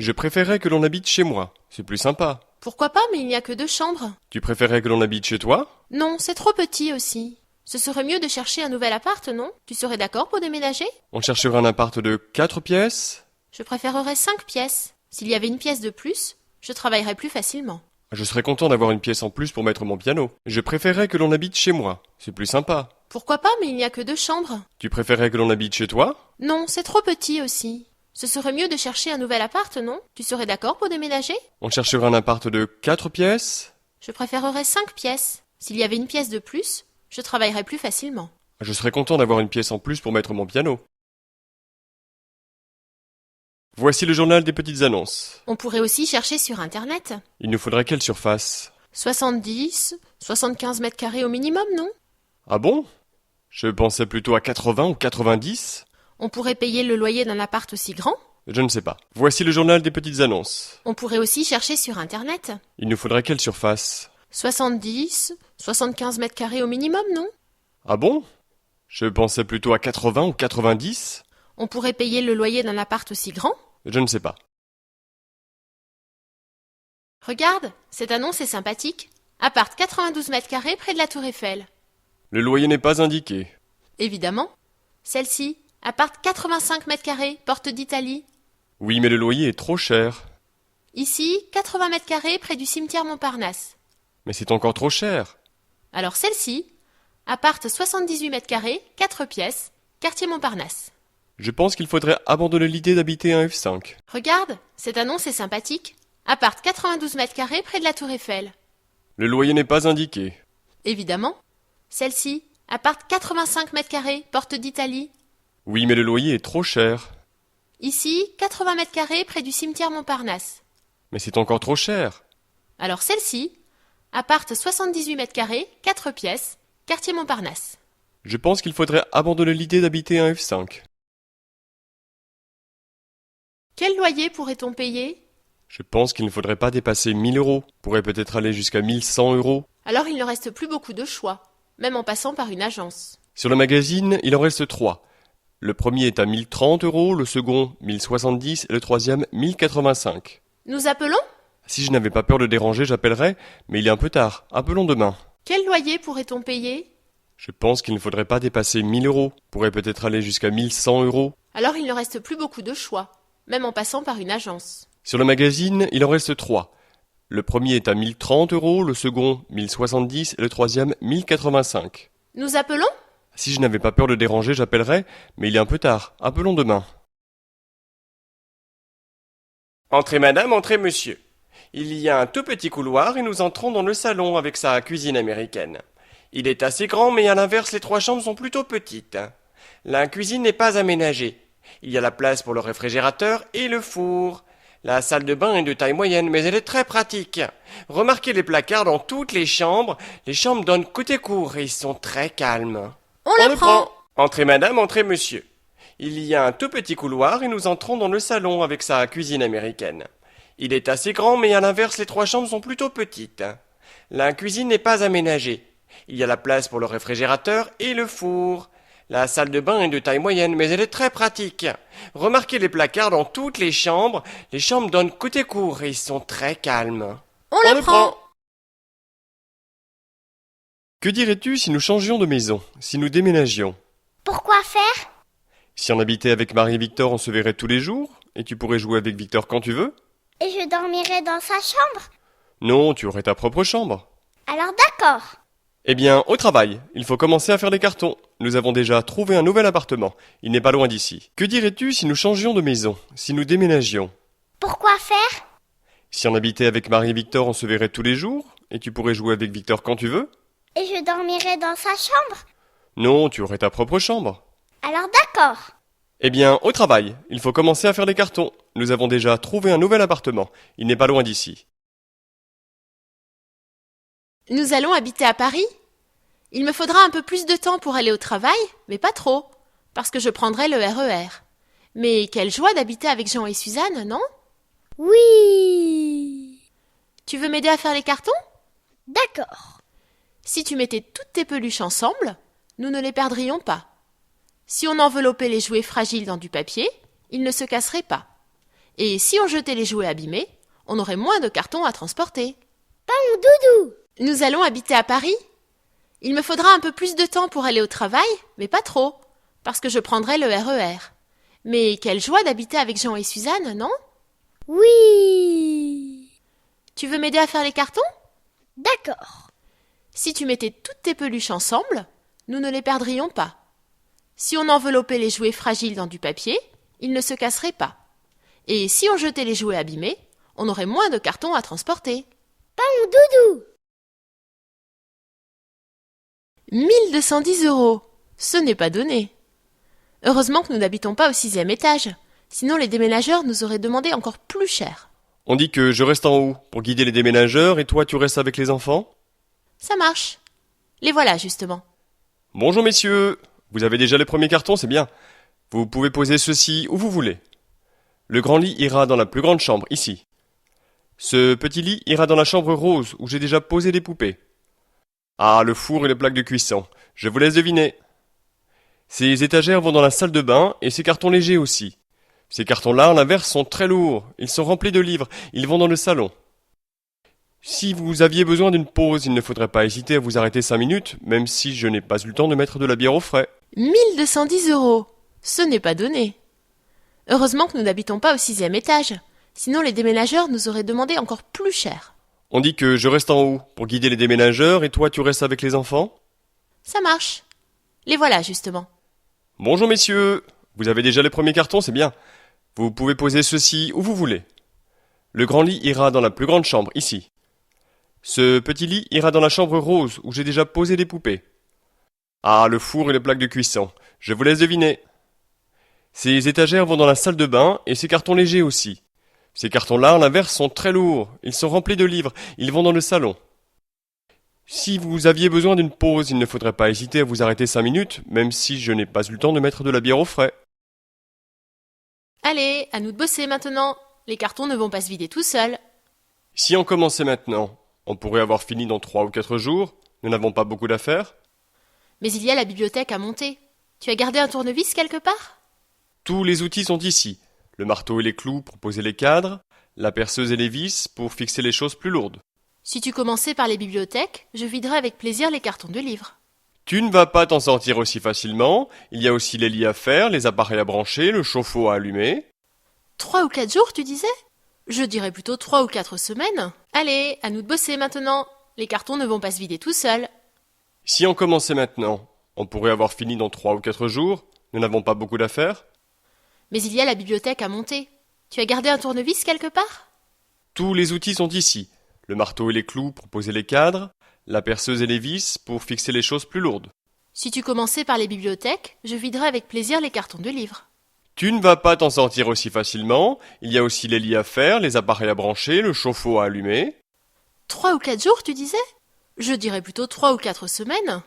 Je préférerais que l'on habite chez moi. C'est plus sympa. Pourquoi pas, mais il n'y a que 2 chambres. Tu préférerais que l'on habite chez toi? Non, c'est trop petit aussi. Ce serait mieux de chercher un nouvel appart, non? Tu serais d'accord pour déménager? On chercherait un appart de 4 pièces? Je préférerais 5 pièces. S'il y avait une pièce de plus, je travaillerais plus facilement. Je serais content d'avoir une pièce en plus pour mettre mon piano. Je préférerais que l'on habite chez moi. C'est plus sympa. Pourquoi pas, mais il n'y a que 2 chambres. Tu préférerais que l'on habite chez toi? Non, c'est trop petit aussi. Ce serait mieux de chercher un nouvel appart, non? Tu serais d'accord pour déménager? On chercherait un appart de 4 pièces? Je préférerais 5 pièces. S'il y avait une pièce de plus, je travaillerais plus facilement. Je serais content d'avoir une pièce en plus pour mettre mon piano. Voici le journal des petites annonces. On pourrait aussi chercher sur Internet. Il nous faudrait quelle surface? 70, 75 mètres carrés au minimum, non? Ah bon? Je pensais plutôt à 80 ou 90. On pourrait payer le loyer d'un appart aussi grand. Je ne sais pas. Voici le journal des petites annonces. On pourrait aussi chercher sur Internet. Il nous faudrait quelle surface? 70, 75 mètres carrés au minimum, non? Ah bon? Je pensais plutôt à 80 ou 90. On pourrait payer le loyer d'un appart aussi grand. Je ne sais pas. Regarde, cette annonce est sympathique. Appart 92 mètres carrés près de la Tour Eiffel. Le loyer n'est pas indiqué. Évidemment. Celle-ci, appart 85 mètres carrés, porte d'Italie. Oui, mais le loyer est trop cher. Ici, 80 mètres carrés près du cimetière Montparnasse. Mais c'est encore trop cher. Alors celle-ci, appart 78 mètres carrés, 4 pièces, quartier Montparnasse. Je pense qu'il faudrait abandonner l'idée d'habiter un F5. Regarde, cette annonce est sympathique. Appart 92 mètres carrés près de la Tour Eiffel. Le loyer n'est pas indiqué. Évidemment. Celle-ci, appart 85 mètres carrés, porte d'Italie. Oui, mais le loyer est trop cher. Ici, 80 mètres carrés près du cimetière Montparnasse. Mais c'est encore trop cher. Alors celle-ci, appart 78 mètres carrés, 4 pièces, quartier Montparnasse. Je pense qu'il faudrait abandonner l'idée d'habiter un F5. Quel loyer pourrait-on payer? Je pense qu'il ne faudrait pas dépasser 1000 euros. Pourrait peut-être aller jusqu'à 1100 euros. Alors il ne reste plus beaucoup de choix, même en passant par une agence. Sur le magazine, il en reste 3. Le premier est à 1030 euros, le second 1070 et le troisième 1085. Nous appelons? Si je n'avais pas peur de déranger, j'appellerais, mais il est un peu tard. Appelons demain. Quel loyer pourrait-on payer? Je pense qu'il ne faudrait pas dépasser 1000 euros. Pourrait peut-être aller jusqu'à 1100 euros. Alors il ne reste plus beaucoup de choix, même en passant par une agence. Sur le magazine, il en reste 3. Le premier est à 1030 euros, le second 1070 et le troisième 1085. Nous appelons? Si je n'avais pas peur de déranger, j'appellerais, mais il est un peu tard. Appelons demain. Entrez madame, entrez monsieur. Il y a un tout petit couloir et nous entrons dans le salon avec sa cuisine américaine. Il est assez grand, mais à l'inverse, les 3 chambres sont plutôt petites. La cuisine n'est pas aménagée. Il y a la place pour le réfrigérateur et le four. La salle de bain est de taille moyenne, mais elle est très pratique. Remarquez les placards dans toutes les chambres. Les chambres donnent côté cour et ils sont très calmes. On le prend. Entrez madame, entrez monsieur. Il y a un tout petit couloir et nous entrons dans le salon avec sa cuisine américaine. Il est assez grand, mais à l'inverse, les 3 chambres sont plutôt petites. La cuisine n'est pas aménagée. Il y a la place pour le réfrigérateur et le four. La salle de bain est de taille moyenne, mais elle est très pratique. Remarquez les placards dans toutes les chambres. Les chambres donnent côté cour et ils sont très calmes. On le prend. Que dirais-tu si nous changions de maison, si nous déménagions? Pourquoi faire? Si on habitait avec Marie et Victor, on se verrait tous les jours, et tu pourrais jouer avec Victor quand tu veux? Et je dormirai dans sa chambre? Non, tu aurais ta propre chambre. Alors d'accord. Eh bien, au travail, il faut commencer à faire des cartons. Nous avons déjà trouvé un nouvel appartement. Il n'est pas loin d'ici. Que dirais-tu si nous changions de maison, si nous déménagions? Pourquoi faire? Si on habitait avec Marie et Victor, on se verrait tous les jours, et tu pourrais jouer avec Victor quand tu veux? Et je dormirai dans sa chambre? Non, tu aurais ta propre chambre. Alors d'accord. Eh bien, au travail, il faut commencer à faire des cartons. Nous avons déjà trouvé un nouvel appartement. Il n'est pas loin d'ici. Nous allons habiter à Paris. Il me faudra un peu plus de temps pour aller au travail, mais pas trop, parce que je prendrai le RER. Mais quelle joie d'habiter avec Jean et Suzanne, non? Oui. Tu veux m'aider à faire les cartons? D'accord. Si tu mettais toutes tes peluches ensemble, nous ne les perdrions pas. Si on enveloppait les jouets fragiles dans du papier, ils ne se casseraient pas. Et si on jetait les jouets abîmés, on aurait moins de cartons à transporter. Pas mon doudou. Nous allons habiter à Paris. Il me faudra un peu plus de temps pour aller au travail, mais pas trop, parce que je prendrai le RER. Mais quelle joie d'habiter avec Jean et Suzanne, non? Oui. Tu veux m'aider à faire les cartons? D'accord. Si tu mettais toutes tes peluches ensemble, nous ne les perdrions pas. Si on enveloppait les jouets fragiles dans du papier, ils ne se casseraient pas. Et si on jetait les jouets abîmés, on aurait moins de cartons à transporter. Pas mon doudou. 1210 €. Ce n'est pas donné. Heureusement que nous n'habitons pas au 6e étage. Sinon les déménageurs nous auraient demandé encore plus cher. On dit que je reste en haut pour guider les déménageurs et toi tu restes avec les enfants? Ça marche. Les voilà justement. Bonjour messieurs, vous avez déjà les premiers cartons, c'est bien. Vous pouvez poser ceci où vous voulez. Le grand lit ira dans la plus grande chambre, ici. Ce petit lit ira dans la chambre rose où j'ai déjà posé les poupées. Ah, le four et les plaques de cuisson, je vous laisse deviner. Ces étagères vont dans la salle de bain et ces cartons légers aussi. Ces cartons-là, à l'inverse, sont très lourds. Ils sont remplis de livres. Ils vont dans le salon. Si vous aviez besoin d'une pause, il ne faudrait pas hésiter à vous arrêter 5 minutes, même si je n'ai pas eu le temps de mettre de la bière au frais. 1210 €. Ce n'est pas donné. Heureusement que nous n'habitons pas au 6e étage. Sinon les déménageurs nous auraient demandé encore plus cher. On dit que je reste en haut pour guider les déménageurs et toi tu restes avec les enfants? Ça marche. Les voilà justement. Bonjour messieurs, vous avez déjà les premiers cartons, c'est bien. Vous pouvez poser ceci où vous voulez. Le grand lit ira dans la plus grande chambre, ici. Ce petit lit ira dans la chambre rose où j'ai déjà posé les poupées. Ah, le four et les plaques de cuisson, je vous laisse deviner. Ces étagères vont dans la salle de bain et ces cartons légers aussi. Ces cartons-là, à l'inverse, sont très lourds. Ils sont remplis de livres. Ils vont dans le salon. Si vous aviez besoin d'une pause, il ne faudrait pas hésiter à vous arrêter 5 minutes, même si je n'ai pas eu le temps de mettre de la bière au frais. Allez, à nous de bosser maintenant. Les cartons ne vont pas se vider tout seuls. Si on commençait maintenant, on pourrait avoir fini dans 3 ou 4 jours. Nous n'avons pas beaucoup d'affaires. Mais il y a la bibliothèque à monter. Tu as gardé un tournevis quelque part? Tous les outils sont ici. Le marteau et les clous pour poser les cadres, la perceuse et les vis pour fixer les choses plus lourdes. Si tu commençais par les bibliothèques, je viderais avec plaisir les cartons de livres. Tu ne vas pas t'en sortir aussi facilement. Il y a aussi les lits à faire, les appareils à brancher, le chauffe-eau à allumer. 3 ou 4 jours, tu disais? Je dirais plutôt 3 ou 4 semaines. Allez, à nous de bosser maintenant. Les cartons ne vont pas se vider tout seuls. Si on commençait maintenant, on pourrait avoir fini dans 3 ou 4 jours. Nous n'avons pas beaucoup d'affaires. Mais il y a la bibliothèque à monter. Tu as gardé un tournevis quelque part? Tous les outils sont ici. Le marteau et les clous pour poser les cadres, la perceuse et les vis pour fixer les choses plus lourdes. Si tu commençais par les bibliothèques, je viderais avec plaisir les cartons de livres. Tu ne vas pas t'en sortir aussi facilement. Il y a aussi les lits à faire, les appareils à brancher, le chauffe-eau à allumer. 3 ou 4 jours, tu disais? Je dirais plutôt 3 ou 4 semaines.